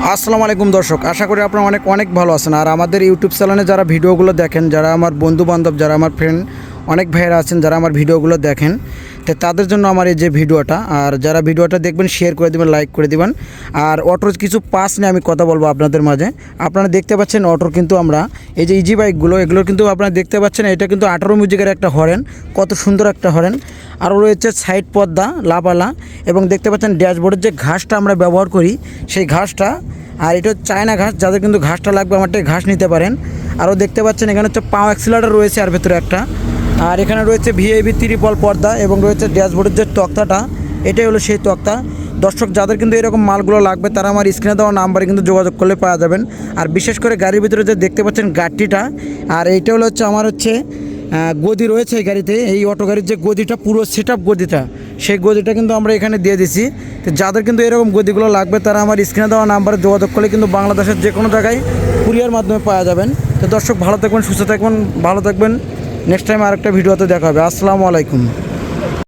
আসসালামু আলাইকুম দর্শক, আশা করি আপনারা অনেক অনেক ভালো আছেন। আর আমাদের ইউটিউব চ্যানেলে যারা ভিডিওগুলো দেখেন, যারা আমার বন্ধু বান্ধব, যারা আমার ফ্রেন্ড, অনেক ভাইয়েরা আছেন যারা আমার ভিডিওগুলো দেখেন, তো তাদের জন্য আমার এই যে ভিডিওটা। আর যারা ভিডিওটা দেখবেন শেয়ার করে দেবেন, লাইক করে দেবেন। আর অটোর কিছু পাস নিয়ে আমি কথা বলবো আপনাদের মাঝে। আপনারা দেখতে পাচ্ছেন অটোর কিন্তু আমরা এই যে ইজি বাইকগুলো, এগুলো কিন্তু আপনারা দেখতে পাচ্ছেন, এটা কিন্তু 18 মিউজিকের একটা হরেন, কত সুন্দর একটা হরেন। আরও রয়েছে সাইড পর্দা লাপালা, এবং দেখতে পাচ্ছেন ড্যাশবোর্ডের যে ঘাসটা আমরা ব্যবহার করি সেই ঘাসটা। আর এটা চায়না ঘাস, যাদের কিন্তু ঘাসটা লাগবে আমার থেকে ঘাস নিতে পারেন। আরও দেখতে পাচ্ছেন এখানে হচ্ছে পাও অ্যাক্সিলারেটর রয়েছে আর ভেতরে একটা। আর এখানে রয়েছে ভিআইপি ত্রিপল পর্দা এবং রয়েছে ড্যাশবোর্ডের যে তক্তাটা, এটাই হলো সেই তক্তা। দর্শক যাদের কিন্তু এরকম মালগুলো লাগবে তারা আমার স্ক্রিনে দেওয়া নাম্বারে কিন্তু যোগাযোগ করলে পাওয়া যাবেন। আর বিশেষ করে গাড়ির ভিতরে যে দেখতে পাচ্ছেন গাড়িটা, আর এইটা হচ্ছে আমার গদি রয়েছে এই গাড়িতে। এই অটো গাড়ির যে গদিটা, পুরো সেট আপ গদিটা, সেই গদিটা কিন্তু আমরা এখানে দিয়ে দিছি। তো যাদের কিন্তু এরকম গদিগুলো লাগবে তারা আমার স্ক্রিনে দেওয়া নাম্বারে যোগাযোগ করলে কিন্তু বাংলাদেশের যে কোনো জায়গায় কুরিয়ার মাধ্যমে পাওয়া যাবেন। তো দর্শক ভালো থাকবেন, সুস্থ থাকবেন, ভালো থাকবেন। নেক্সট টাইম আরেকটা ভিডিওতে দেখা হবে। আসসালামু আলাইকুম।